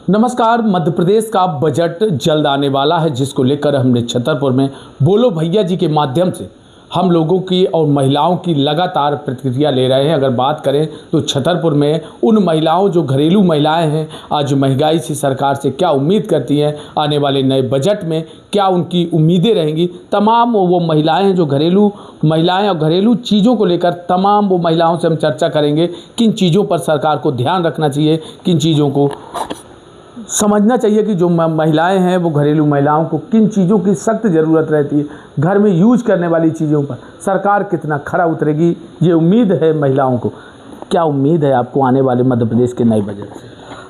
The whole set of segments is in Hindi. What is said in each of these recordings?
नमस्कार। मध्य प्रदेश का बजट जल्द आने वाला है, जिसको लेकर हमने छतरपुर में बोलो भैया जी के माध्यम से हम लोगों की और महिलाओं की लगातार प्रतिक्रिया ले रहे हैं। अगर बात करें तो छतरपुर में उन महिलाओं जो घरेलू महिलाएं हैं, आज महंगाई से सरकार से क्या उम्मीद करती हैं, आने वाले नए बजट में क्या उनकी उम्मीदें रहेंगी। तमाम वो महिलाएं हैं जो घरेलू महिलाएं और घरेलू चीज़ों को लेकर तमाम वो महिलाओं से हम चर्चा करेंगे। किन चीज़ों पर सरकार को ध्यान रखना चाहिए, किन चीज़ों को समझना चाहिए कि जो महिलाएं हैं वो घरेलू महिलाओं को किन चीज़ों की सख्त ज़रूरत रहती है, घर में यूज करने वाली चीज़ों पर सरकार कितना खरा उतरेगी, ये उम्मीद है महिलाओं को। क्या उम्मीद है आपको आने वाले मध्य प्रदेश के नए बजट से?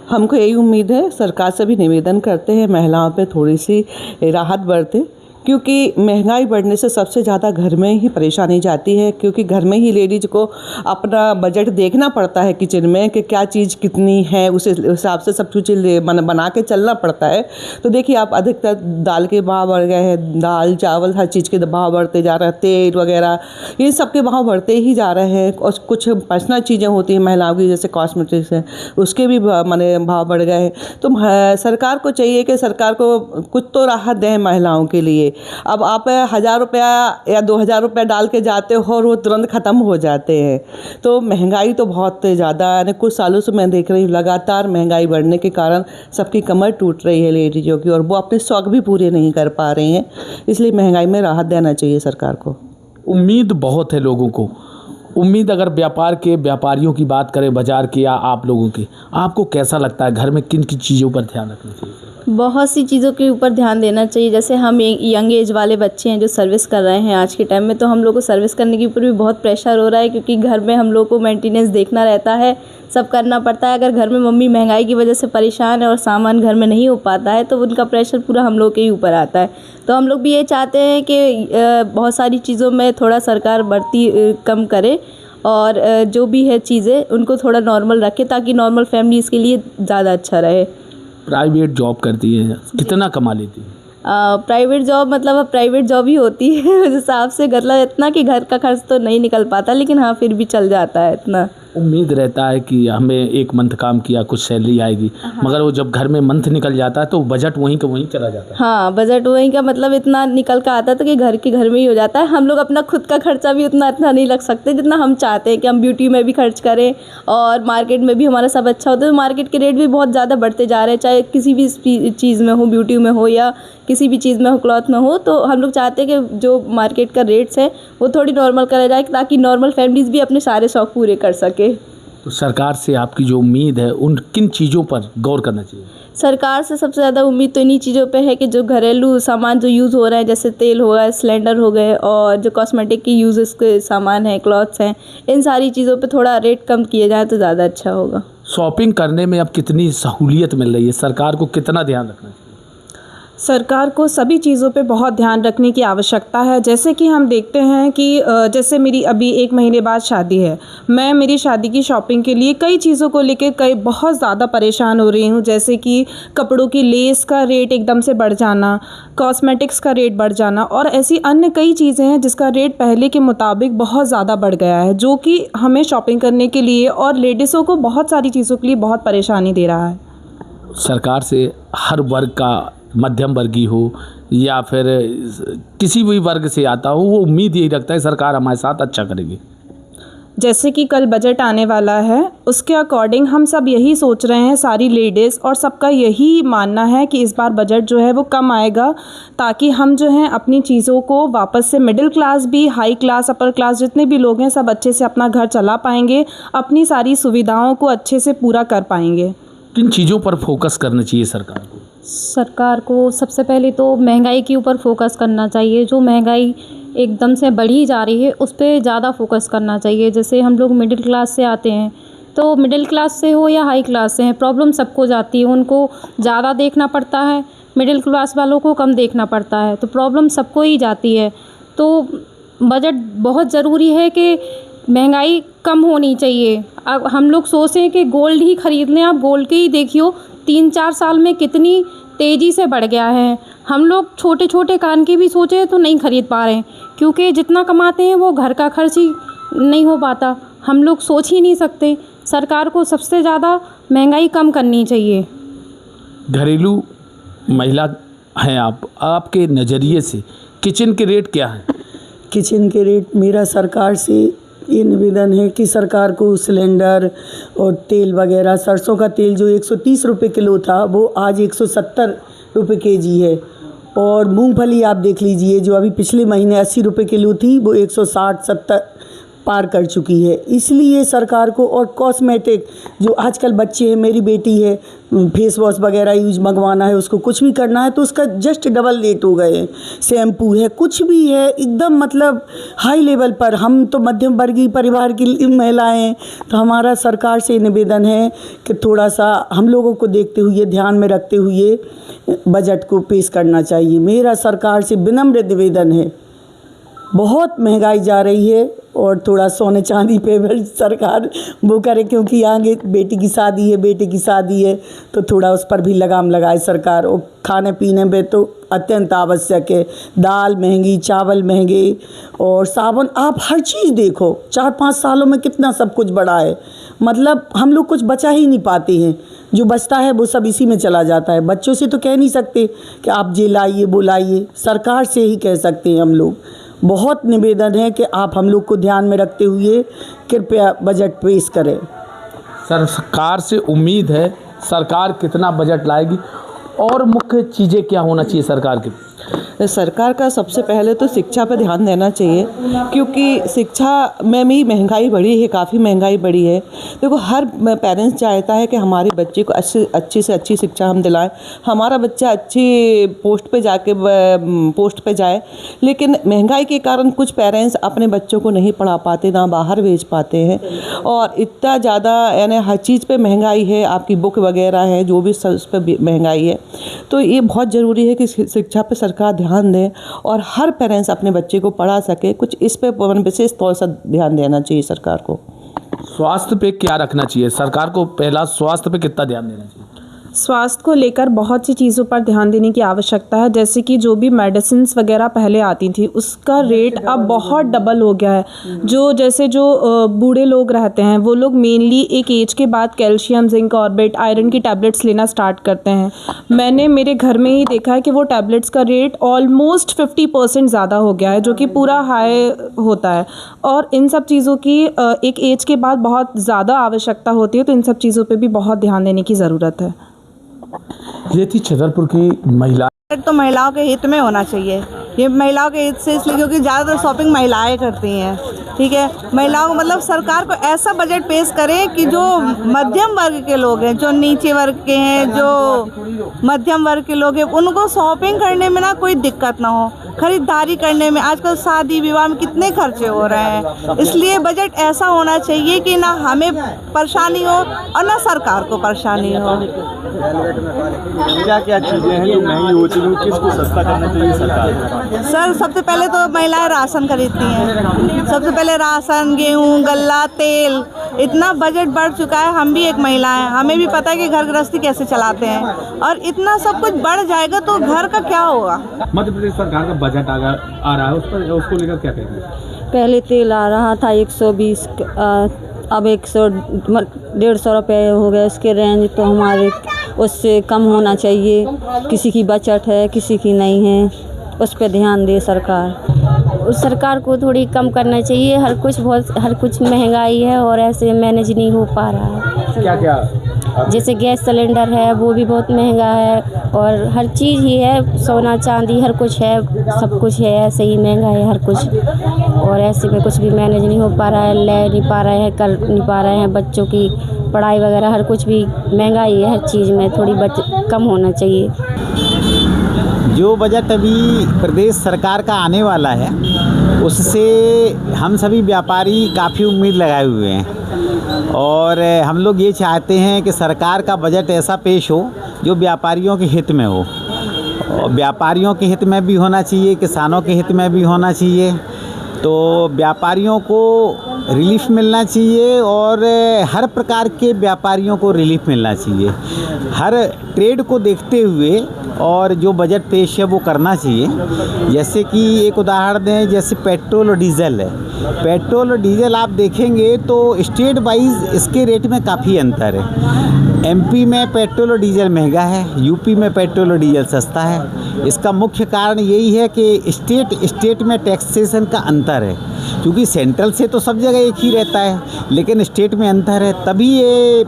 हमको यही उम्मीद है, सरकार से भी निवेदन करते हैं महिलाओं पे थोड़ी सी राहत बरते, क्योंकि महंगाई बढ़ने से सबसे ज़्यादा घर में ही परेशानी जाती है। क्योंकि घर में ही लेडीज को अपना बजट देखना पड़ता है किचन में कि क्या चीज़ कितनी है, उस हिसाब से सब कुछ बना के चलना पड़ता है। तो देखिए आप, अधिकतर दाल के भाव बढ़ गए हैं, दाल चावल हर चीज़ के भाव बढ़ते जा रहे हैं, तेल वगैरह ये सब के भाव बढ़ते ही जा रहे हैं। और कुछ पर्सनल चीज़ें होती हैं महिलाओं की, जैसे कॉस्मेटिक्स हैं, उसके भी माने भाव बढ़ गए हैं। तो सरकार को चाहिए कि सरकार को कुछ तो राहत दें महिलाओं के लिए। अब आप 1000 रुपया या 2000 रुपया डाल के जाते हो और वो तुरंत ख़त्म हो जाते हैं। तो महंगाई तो बहुत ज़्यादा, यानी कुछ सालों से मैं देख रही हूँ लगातार महंगाई बढ़ने के कारण सबकी कमर टूट रही है लेडीज़ों की, और वो अपने शौक भी पूरे नहीं कर पा रही हैं। इसलिए महंगाई में राहत देना चाहिए सरकार को। उम्मीद बहुत है लोगों को। उम्मीद, अगर व्यापार के व्यापारियों की बात करें, बाजार की या आप लोगों की, आपको कैसा लगता है घर में किन किन चीज़ों पर ध्यान रखना चाहिए? बहुत सी चीज़ों के ऊपर ध्यान देना चाहिए। जैसे हम यंग एज वाले बच्चे हैं जो सर्विस कर रहे हैं आज के टाइम में, तो हम लोग को सर्विस करने के ऊपर भी बहुत प्रेशर हो रहा है, क्योंकि घर में हम लोग को मेंटेनेंस देखना रहता है, सब करना पड़ता है। अगर घर में मम्मी महंगाई की वजह से परेशान है और सामान घर में नहीं हो पाता है, तो उनका प्रेशर पूरा हम लोग के ही ऊपर आता है। तो हम लोग भी ये चाहते हैं कि बहुत सारी चीज़ों में थोड़ा सरकार बढ़ती कम करे, और जो भी है चीज़ें उनको थोड़ा नॉर्मल रखे, ताकि नॉर्मल फैमिलीज़ के लिए ज़्यादा अच्छा रहे। प्राइवेट जॉब करती है, कितना कमा लेती है? प्राइवेट जॉब मतलब अब प्राइवेट जॉब ही होती है उस हिसाब से, मतलब इतना कि घर का खर्च तो नहीं निकल पाता, लेकिन हाँ फिर भी चल जाता है इतना। उम्मीद रहता है कि हमें एक मंथ काम किया कुछ सैलरी आएगी, मगर वो जब घर में मंथ निकल जाता है तो बजट वहीं का वहीं चला जाता है। हाँ, बजट वहीं का मतलब इतना निकल का आता था कि घर के घर में ही हो जाता है। हम लोग अपना खुद का खर्चा भी उतना नहीं लग सकते जितना हम चाहते हैं कि हम ब्यूटी में भी खर्च करें, और मार्केट में भी हमारा सब अच्छा होता है। तो मार्केट के रेट भी बहुत ज़्यादा बढ़ते जा रहे हैं, चाहे किसी भी चीज़ में हो, ब्यूटी में हो या किसी भी चीज़ में हो, क्लॉथ में हो। तो हम लोग चाहते हैं कि जो मार्केट का रेट्स है वो थोड़ी नॉर्मल करा जाए, ताकि नॉर्मल फैमिलीज़ भी अपने सारे शौक पूरे कर सके। तो सरकार से आपकी जो उम्मीद है, उन किन चीज़ों पर गौर करना चाहिए? सरकार से सबसे ज़्यादा उम्मीद तो इन्हीं चीज़ों पे है कि जो घरेलू सामान जो यूज़ हो रहे हैं, जैसे तेल हो गया, सिलेंडर हो गए, और जो कॉस्मेटिक की यूज़ के सामान है, क्लॉथ्स हैं, इन सारी चीज़ों पे थोड़ा रेट कम किए जाए तो ज़्यादा अच्छा होगा। शॉपिंग करने में अब कितनी सहूलियत मिल रही है, सरकार को कितना ध्यान रखना चाहिए? सरकार को सभी चीज़ों पे बहुत ध्यान रखने की आवश्यकता है। जैसे कि हम देखते हैं कि जैसे मेरी अभी 1 महीने बाद शादी है, मैं मेरी शादी की शॉपिंग के लिए कई चीज़ों को लेकर बहुत ज़्यादा परेशान हो रही हूँ। जैसे कि कपड़ों की लेस का रेट एकदम से बढ़ जाना, कॉस्मेटिक्स का रेट बढ़ जाना, और ऐसी अन्य कई चीज़ें हैं जिसका रेट पहले के मुताबिक बहुत ज़्यादा बढ़ गया है, जो कि हमें शॉपिंग करने के लिए और लेडीज़ों को बहुत सारी चीज़ों के लिए बहुत परेशानी दे रहा है। सरकार से हर वर्ग का, मध्यम वर्गीय हो या फिर किसी भी वर्ग से आता हो, वो उम्मीद यही रखता है सरकार हमारे साथ अच्छा करेगी। जैसे कि कल बजट आने वाला है, उसके अकॉर्डिंग हम सब यही सोच रहे हैं, सारी लेडीज़, और सबका यही मानना है कि इस बार बजट जो है वो कम आएगा, ताकि हम जो हैं अपनी चीज़ों को वापस से, मिडिल क्लास भी, हाई क्लास, अपर क्लास, जितने भी लोग हैं सब अच्छे से अपना घर चला पाएंगे, अपनी सारी सुविधाओं को अच्छे से पूरा कर पाएंगे। किन चीज़ों पर फोकस करना चाहिए सरकार को? सरकार को सबसे पहले तो महंगाई के ऊपर फोकस करना चाहिए। जो महंगाई एकदम से बढ़ी जा रही है उस पर ज़्यादा फोकस करना चाहिए। जैसे हम लोग मिडिल क्लास से आते हैं, तो मिडिल क्लास से हो या हाई क्लास से हैं, प्रॉब्लम सबको जाती है, उनको ज़्यादा देखना पड़ता है, मिडिल क्लास वालों को कम देखना पड़ता है, तो प्रॉब्लम सबको ही जाती है। तो बजट बहुत ज़रूरी है कि महंगाई कम होनी चाहिए। अब हम लोग सोचें कि गोल्ड ही ख़रीद लें, आप गोल्ड के ही देखियो 3-4 साल में कितनी तेज़ी से बढ़ गया है। हम लोग छोटे छोटे कान के भी सोचे तो नहीं ख़रीद पा रहे हैं, क्योंकि जितना कमाते हैं वो घर का खर्च ही नहीं हो पाता। हम लोग सोच ही नहीं सकते। सरकार को सबसे ज़्यादा महंगाई कम करनी चाहिए। घरेलू महिला हैं आप, आपके नज़रिए से किचन के रेट क्या हैं? किचन के रेट मेरा सरकार से ये निवेदन है कि सरकार को सिलेंडर और तेल वगैरह, सरसों का तेल जो 130 रुपये किलो था वो आज 170 रुपये केजी है। और मूंगफली आप देख लीजिए, जो अभी पिछले महीने 80 रुपये किलो थी वो 160-70 पार कर चुकी है। इसलिए सरकार को, और कॉस्मेटिक जो आजकल बच्चे हैं, मेरी बेटी है, फेस वॉश वगैरह यूज मंगवाना है, उसको कुछ भी करना है तो उसका जस्ट डबल रेट हो गए हैं। शैम्पू है, कुछ भी है, एकदम मतलब हाई लेवल पर। हम तो मध्यम वर्गीय परिवार की महिलाएं हैं, तो हमारा सरकार से निवेदन है कि थोड़ा सा हम लोगों को देखते हुए, ध्यान में रखते हुए बजट को पेश करना चाहिए। मेरा सरकार से विनम्र निवेदन है। बहुत महंगाई जा रही है और थोड़ा सोने चांदी पे भी सरकार वो करे, क्योंकि आगे बेटी की शादी है, बेटे की शादी है, तो थोड़ा उस पर भी लगाम लगाए सरकार। और खाने पीने में तो अत्यंत आवश्यक है। दाल महंगी, चावल महंगे, और साबुन, आप हर चीज़ देखो 4-5 सालों में कितना सब कुछ बढ़ा है। मतलब हम लोग कुछ बचा ही नहीं पाते हैं, जो बचता है वो सब इसी में चला जाता है। बच्चों से तो कह नहीं सकते कि आप ये लाइए वो लाइए, सरकार से ही कह सकते हैं हम लोग। बहुत निवेदन है कि आप हम लोग को ध्यान में रखते हुए कृपया बजट पेश करें। सरकार से उम्मीद है, सरकार कितना बजट लाएगी और मुख्य चीज़ें क्या होना चाहिए सरकार की? सरकार का सबसे पहले तो शिक्षा पर ध्यान देना चाहिए, क्योंकि शिक्षा में भी महंगाई बढ़ी है, काफ़ी महंगाई बढ़ी है। देखो, हर पेरेंट्स चाहता है कि हमारे बच्चे को अच्छी से अच्छी शिक्षा हम दिलाएं, हमारा बच्चा अच्छी पोस्ट पे जाए। लेकिन महंगाई के कारण कुछ पेरेंट्स अपने बच्चों को नहीं पढ़ा पाते, ना बाहर भेज पाते हैं। और इतना ज़्यादा यानी हर चीज़ पे महंगाई है, आपकी बुक वगैरह है, जो भी उस पर महंगाई है। तो ये बहुत ज़रूरी है कि शिक्षा पर सरकार ध्यान दें और हर पेरेंट्स अपने बच्चे को पढ़ा सके। कुछ इस पे विशेष तौर से ध्यान देना चाहिए सरकार को। स्वास्थ्य पे क्या रखना चाहिए सरकार को? पहला, स्वास्थ्य पे कितना ध्यान देना चाहिए? स्वास्थ्य को लेकर बहुत सी चीज़ों पर ध्यान देने की आवश्यकता है। जैसे कि जो भी मेडिसिन्स वगैरह पहले आती थी उसका रेट अब बहुत डबल हो गया है। जो बूढ़े लोग रहते हैं वो लोग मेनली एक एज के बाद कैल्शियम, जिंक, ऑर्बिट, आयरन की टैबलेट्स लेना स्टार्ट करते हैं। मैंने मेरे घर में ही देखा है कि वो टैबलेट्स का रेट ऑलमोस्ट 50% ज़्यादा हो गया है, जो कि पूरा हाई होता है। और इन सब चीज़ों की एक एज के बाद बहुत ज़्यादा आवश्यकता होती है, तो इन सब चीज़ों पर भी बहुत ध्यान देने की ज़रूरत है। ये थी छतरपुर की महिला। तो महिलाओं के हित में होना चाहिए। ये महिलाओं के हित से इसलिए क्योंकि ज़्यादातर शॉपिंग महिलाएं करती हैं। ठीक है, महिलाओं को मतलब सरकार को ऐसा बजट पेश करे कि जो मध्यम वर्ग के लोग हैं, जो नीचे वर्ग के हैं, जो मध्यम वर्ग के लोग हैं, उनको शॉपिंग करने में ना कोई दिक्कत ना हो, खरीदारी करने में। आजकल शादी विवाह में कितने खर्चे हो रहे हैं, इसलिए बजट ऐसा होना चाहिए कि ना हमें परेशानी हो और ना सरकार को परेशानी हो। क्या क्या चीज़ें हैं जो महंगी होती हैं, किसको सस्ता करना चाहिए सरकार को? सर, सबसे पहले तो महिलाएं राशन खरीदती हैं। सबसे पहले राशन, गेहूं, गल्ला, तेल, इतना बजट बढ़ चुका है। हम भी एक महिला हैं, हमें भी पता है कि घर गृहस्थी कैसे चलाते हैं, और इतना सब कुछ बढ़ जाएगा तो घर का क्या होगा। मध्य प्रदेश सरकार का बजट आ रहा है, उसको लेकर क्या कहेंगे? पहले तेल आ रहा था 120, अब 100-150 रुपये हो गए इसके रेंज। तो हमारे उससे कम होना चाहिए। किसी की बचत है, किसी की नहीं है, उस पर ध्यान दे सरकार। सरकार को थोड़ी कम करना चाहिए। हर कुछ महंगाई है और ऐसे मैनेज नहीं हो पा रहा है। क्या क्या? जैसे गैस सिलेंडर है वो भी बहुत महंगा है, और हर चीज़ ही है, सोना चांदी हर कुछ है, सब कुछ है, ऐसे ही महंगा है हर कुछ। और ऐसे में कुछ भी मैनेज नहीं हो पा रहा है, ले नहीं पा रहे हैं, कर नहीं पा रहे हैं। बच्चों की पढ़ाई वगैरह हर कुछ भी महंगाई है, हर चीज़ में थोड़ी कम होना चाहिए। जो बजट अभी प्रदेश सरकार का आने वाला है उससे हम सभी व्यापारी काफ़ी उम्मीद लगाए हुए हैं, और हम लोग ये चाहते हैं कि सरकार का बजट ऐसा पेश हो जो व्यापारियों के हित में हो, और व्यापारियों के हित में भी होना चाहिए, किसानों के हित में भी होना चाहिए। तो व्यापारियों को रिलीफ मिलना चाहिए और हर प्रकार के व्यापारियों को रिलीफ मिलना चाहिए, हर ट्रेड को देखते हुए, और जो बजट पेश है वो करना चाहिए। जैसे कि एक उदाहरण दें, जैसे पेट्रोल और डीजल है। पेट्रोल और डीजल आप देखेंगे तो स्टेट वाइज इसके रेट में काफ़ी अंतर है। एमपी में पेट्रोल और डीजल महंगा है, यूपी में पेट्रोल और डीजल सस्ता है। इसका मुख्य कारण यही है कि स्टेट में टैक्सेशन का अंतर है, क्योंकि सेंट्रल से तो सब जगह एक ही रहता है, लेकिन स्टेट में अंतर है, तभी ये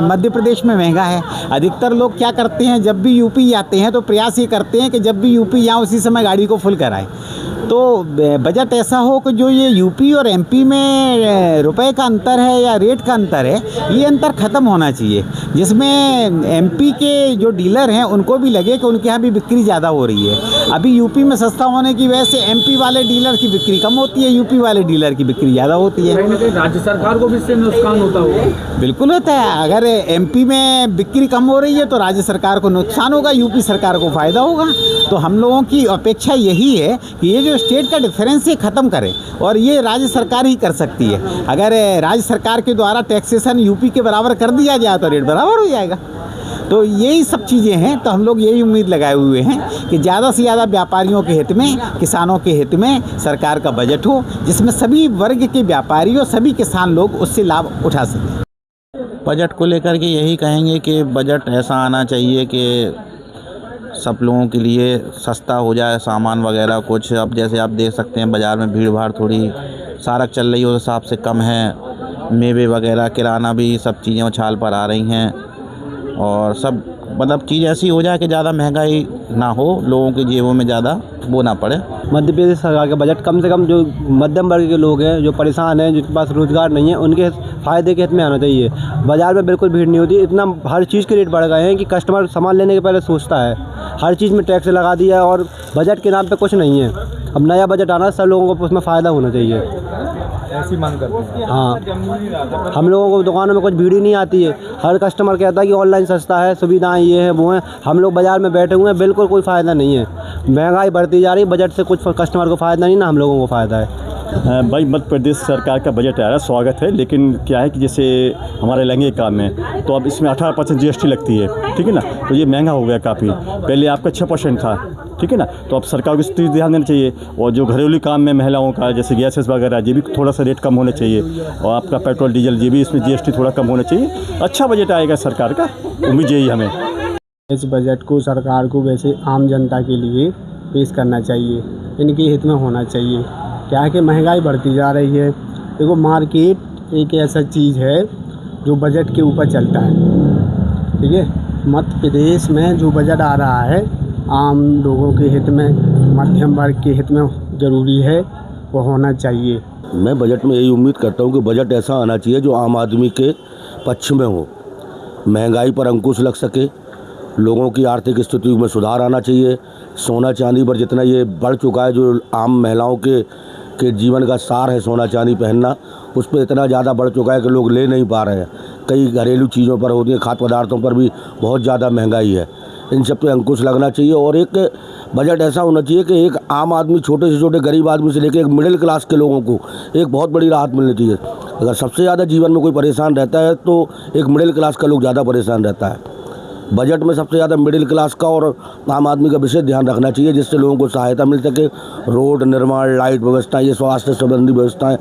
मध्य प्रदेश में महंगा है। अधिकतर लोग क्या करते हैं, जब भी यूपी जाते हैं तो प्रयास ये करते हैं कि जब भी यूपी जाएं उसी समय गाड़ी को फुल कराएं। तो बजट ऐसा हो कि जो ये यूपी और एमपी में रुपए का अंतर है या रेट का अंतर है, ये अंतर ख़त्म होना चाहिए, जिसमें एमपी के जो डीलर हैं उनको भी लगे कि उनके यहाँ भी बिक्री ज़्यादा हो रही है। अभी यूपी में सस्ता होने की वजह से एमपी वाले डीलर की बिक्री कम होती है, यूपी वाले डीलर की बिक्री ज़्यादा होती है। कहीं ना कहीं राज्य सरकार को भी इससे नुकसान होता होगा। बिल्कुल होता है। अगर एमपी में बिक्री कम हो रही है तो राज्य सरकार को नुकसान होगा, यूपी सरकार को फ़ायदा होगा। तो हम लोगों की अपेक्षा यही है कि ये जो स्टेट का डिफरेंस ये ख़त्म करें, और ये राज्य सरकार ही कर सकती है। अगर राज्य सरकार के द्वारा टैक्सेशन यूपी के बराबर कर दिया जाए तो रेट बराबर हो जाएगा। तो यही सब चीज़ें हैं। तो हम लोग यही उम्मीद लगाए हुए हैं कि ज़्यादा से ज़्यादा व्यापारियों के हित में, किसानों के हित में सरकार का बजट हो, जिसमें सभी वर्ग के व्यापारी और सभी किसान लोग उससे लाभ उठा सकें। बजट को लेकर के यही कहेंगे कि बजट ऐसा आना चाहिए कि सब लोगों के लिए सस्ता हो जाए सामान वगैरह कुछ। अब जैसे आप देख सकते हैं बाज़ार में भीड़ भाड़ थोड़ी सारक चल रही है, उस हिसाब से कम है। मेवे वगैरह किराना भी सब चीज़ें उछाल पर आ रही हैं, और सब मतलब चीज़ ऐसी हो जाए कि ज़्यादा महंगाई ना हो, लोगों की जेबों में ज़्यादा वो ना पड़े। मध्य प्रदेश सरकार का बजट कम से कम जो मध्यम वर्ग के लोग हैं, जो परेशान हैं, जिनके पास रोज़गार नहीं है, उनके फ़ायदे के हित में आना चाहिए। बाज़ार में बिल्कुल भीड़ नहीं होती। इतना हर चीज़ के रेट बढ़ गए हैं कि कस्टमर सामान लेने के पहले सोचता है। हर चीज़ में टैक्स लगा दिया और बजट के नाम पे कुछ नहीं है। अब नया बजट आना, सब लोगों को उसमें फ़ायदा होना चाहिए। ऐसी मांग करते हैं। हाँ, हम लोगों को दुकानों में कुछ भीड़ ही नहीं आती है। हर कस्टमर कहता है कि ऑनलाइन सस्ता है, सुविधाएं ये हैं वो हैं। हम लोग बाज़ार में बैठे हुए हैं, बिल्कुल कोई फ़ायदा नहीं है। महंगाई बढ़ती जा रही है, बजट से कुछ कस्टमर को फ़ायदा नहीं, ना हम लोगों को फ़ायदा है। भाई मध्य प्रदेश सरकार का बजट आ रहा है, स्वागत है, लेकिन क्या है कि जैसे हमारे लहंगे काम में तो अब इसमें 18% जीएसटी लगती है, ठीक है ना। तो ये महंगा हो गया काफ़ी। पहले आपका 6% था, ठीक है ना। तो अब सरकार को इस चीज़ ध्यान देना चाहिए। और जो घरेलू काम में महिलाओं का जैसे गैसेस वगैरह, ये भी थोड़ा सा रेट कम होना चाहिए। और आपका पेट्रोल डीजल, ये भी इसमें जीएसटी थोड़ा कम होना चाहिए। अच्छा बजट आएगा सरकार का, उम्मीद यही हमें। इस बजट को सरकार को वैसे आम जनता के लिए पेश करना चाहिए, इनके हित में होना चाहिए। क्या है कि महंगाई बढ़ती जा रही है। देखो, मार्केट एक ऐसा चीज़ है जो बजट के ऊपर चलता है, ठीक है। मध्य प्रदेश में जो बजट आ रहा है आम लोगों के हित में, मध्यम वर्ग के हित में ज़रूरी है, वो होना चाहिए। मैं बजट में यही उम्मीद करता हूँ कि बजट ऐसा आना चाहिए जो आम आदमी के पक्ष में हो, महंगाई पर अंकुश लग सके, लोगों की आर्थिक स्थिति में सुधार आना चाहिए। सोना चांदी पर जितना ये बढ़ चुका है, जो आम महिलाओं के जीवन का सार है सोना चांदी पहनना, उस पर इतना ज़्यादा बढ़ चुका है कि लोग ले नहीं पा रहे हैं। कई घरेलू चीज़ों पर होती है, खाद्य पदार्थों पर भी बहुत ज़्यादा महंगाई है। इन सब पे अंकुश लगना चाहिए। और एक बजट ऐसा होना चाहिए कि एक आम आदमी, छोटे से छोटे गरीब आदमी से लेकर एक मिडिल क्लास के लोगों को एक बहुत बड़ी राहत मिलनी चाहिए। अगर सबसे ज़्यादा जीवन में कोई परेशान रहता है तो एक मिडिल क्लास का लोग ज़्यादा परेशान रहता है। बजट में सबसे ज़्यादा मिडिल क्लास का और आम आदमी का विशेष ध्यान रखना चाहिए, जिससे लोगों को सहायता मिल सके। रोड निर्माण, लाइट व्यवस्था, ये स्वास्थ्य संबंधी व्यवस्थाएं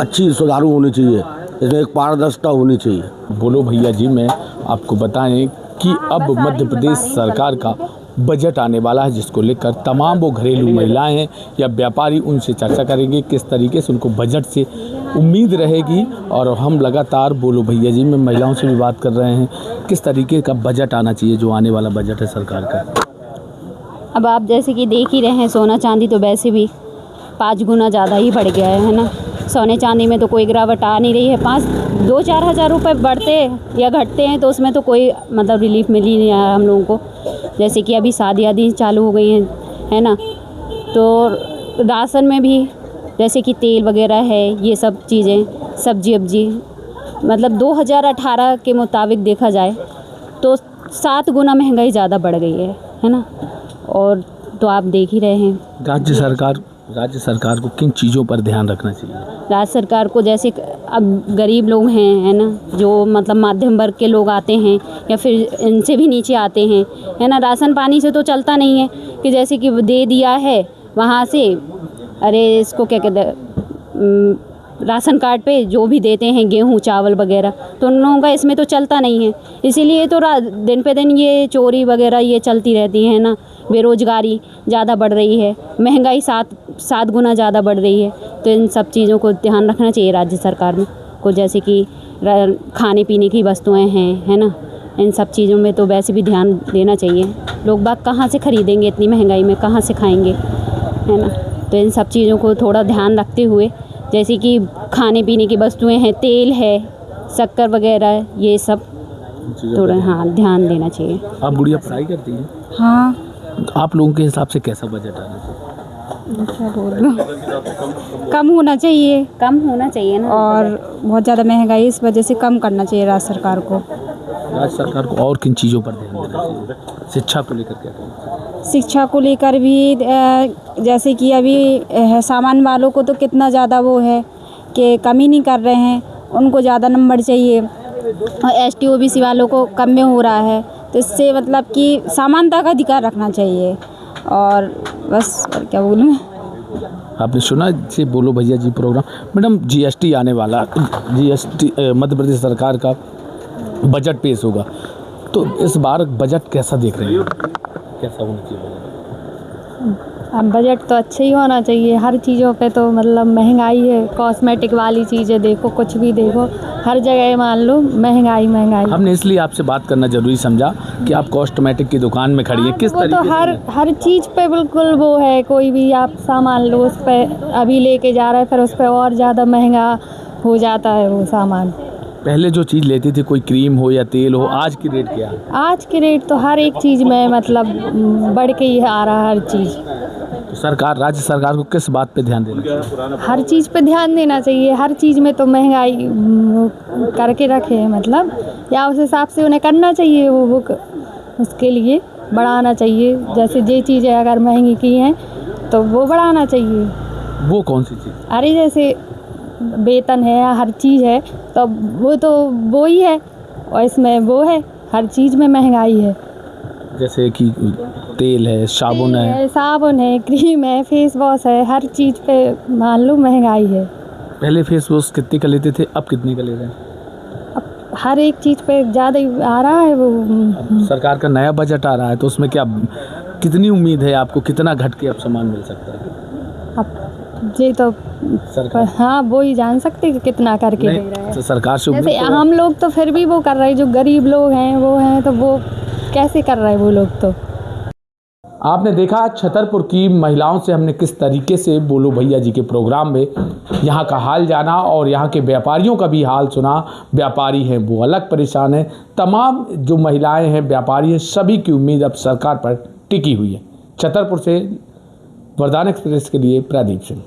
अच्छी सुचारू होनी चाहिए। इसमें एक पारदर्शिता होनी चाहिए। बोलो भैया जी, मैं आपको बताएं कि अब मध्य प्रदेश सरकार का बजट आने वाला है, जिसको लेकर तमाम वो घरेलू महिलाएं हैं या व्यापारी, उनसे चर्चा करेंगे किस तरीके से उनको बजट से उम्मीद रहेगी। और हम लगातार बोलो भैया जी में महिलाओं से भी बात कर रहे हैं, किस तरीके का बजट आना चाहिए जो आने वाला बजट है सरकार का। अब आप जैसे कि देख ही रहे हैं, सोना चांदी तो वैसे भी 5 गुना ज़्यादा ही बढ़ गया है ना। सोने चांदी में तो कोई गिरावट आ नहीं रही है। 2-4 हज़ार रुपये बढ़ते या घटते हैं तो उसमें तो कोई मतलब रिलीफ मिल ही नहीं रहा हम लोगों को। जैसे कि अभी शादी चालू हो गई हैं, है ना। तो राशन में भी जैसे कि तेल वगैरह है, ये सब चीज़ें, सब्जी अब्जी, मतलब 2018 के मुताबिक देखा जाए तो 7 गुना महंगाई ज़्यादा बढ़ गई है ना। और तो आप देख ही रहे हैं। राज्य सरकार को किन चीज़ों पर ध्यान रखना चाहिए? राज्य सरकार को जैसे अब गरीब लोग हैं, है ना, जो मतलब मध्यम वर्ग के लोग आते हैं या फिर इनसे भी नीचे आते हैं, है ना। राशन पानी से तो चलता नहीं है कि जैसे कि दे दिया है वहाँ से, अरे इसको क्या कहते हैं, राशन कार्ड पे जो भी देते हैं गेहूँ चावल वगैरह, तो उन लोगों का इसमें तो चलता नहीं है। इसीलिए तो दिन पे दिन ये चोरी वगैरह ये चलती रहती है ना, बेरोज़गारी ज़्यादा बढ़ रही है, महंगाई सात गुना ज़्यादा बढ़ रही है। तो इन सब चीज़ों को ध्यान रखना चाहिए राज्य सरकार में को, जैसे कि खाने पीने की वस्तुएं हैं, है ना, इन सब चीज़ों में तो वैसे भी ध्यान देना चाहिए। लोग बाग कहाँ से ख़रीदेंगे इतनी महंगाई में, कहाँ से खाएंगे, है ना। तो इन सब चीज़ों को थोड़ा ध्यान रखते हुए, जैसे कि खाने पीने की वस्तुएं हैं, तेल है, शक्कर वगैरह, ये सब थोड़ा ध्यान देना चाहिए। आप गुड़िया पढ़ाई करती हैं? हाँ। आप लोगों के हिसाब से कैसा बजट आना चाहिए? क्या बोल रहा हूँ, कम होना चाहिए ना, और बहुत ज़्यादा महंगाई इस वजह से कम करना चाहिए राज्य सरकार को। राज्य सरकार को और किन चीज़ों पर ध्यान देना चाहिए? शिक्षा को लेकर क्या कहना चाहिए? शिक्षा को लेकर भी जैसे कि अभी सामान वालों को तो कितना ज़्यादा वो है कि कमी नहीं कर रहे हैं, उनको ज़्यादा नंबर चाहिए, और ST OBC वालों को कम में हो रहा है। तो इससे मतलब कि समानता का अधिकार रखना चाहिए। और बस, और क्या बोलूँ मैं। आपने सुना से बोलो भैया जी प्रोग्राम। मैडम, GST आने वाला, GST मध्य प्रदेश सरकार का बजट पेश होगा, तो इस बार बजट कैसा देख रहे हैं? कैसा होना चाहिए बजट? अब बजट तो अच्छा ही होना चाहिए। हर चीज़ों पे तो मतलब महंगाई है, कॉस्मेटिक वाली चीज़ें देखो, कुछ भी देखो, हर जगह मान लो महंगाई। हमने इसलिए आपसे बात करना ज़रूरी समझा कि आप कॉस्मेटिक की दुकान में खड़ी हैं, किस तरीके तो हर चीज़ पे बिल्कुल वो है, कोई भी आप सामान लो उस पर अभी लेके जा रहा है, फिर उस पर और ज़्यादा महंगा हो जाता है वो सामान। पहले जो चीज़ लेती थी, कोई क्रीम हो या तेल हो, आज की रेट क्या है? आज की रेट तो हर एक चीज़ में मतलब बढ़ के ही आ रहा है हर चीज़। सरकार, राज्य सरकार को किस बात पे ध्यान देना चाहिए? हर चीज़ पे ध्यान देना चाहिए। हर चीज़ में तो महंगाई करके रखे हैं, मतलब या उस हिसाब से उन्हें करना चाहिए, वो उसके लिए बढ़ाना चाहिए। जैसे ये चीज़ें अगर महंगी की हैं तो वो बढ़ाना चाहिए। वो कौन सी चीज़? अरे जैसे वेतन है या हर चीज़ है, तो वो ही है, और इसमें वो है, हर चीज़ में महंगाई है। जैसे कि तेल है, साबुन है, क्रीम है, फेस वॉश है, हर चीज़ पे मान लो महंगाई है। पहले फेस वॉश कितने का लेते थे, अब कितने का ले रहे हैं? अब हर एक चीज़ पे ज़्यादा ही आ रहा है वो। सरकार का नया बजट आ रहा है, तो उसमें क्या कितनी उम्मीद है आपको, कितना घट के अब सामान मिल सकता है? अब ये तो हाँ, वो ही जान सकते कि कितना करके दे रहा है। तो सरकार से जैसे हम लोग तो फिर भी वो कर रहे हैं, जो गरीब लोग हैं वो हैं, तो वो कैसे कर रहे हैं वो लोग। तो आपने देखा छतरपुर की महिलाओं से हमने किस तरीके से बोलो भैया जी के प्रोग्राम में यहाँ का हाल जाना, और यहाँ के व्यापारियों का भी हाल सुना। व्यापारी हैं वो अलग परेशान हैं, तमाम जो महिलाएं हैं व्यापारी हैं, सभी की उम्मीद अब सरकार पर टिकी हुई है। छतरपुर से वरदान एक्सप्रेस के लिए प्रदीप सिंह।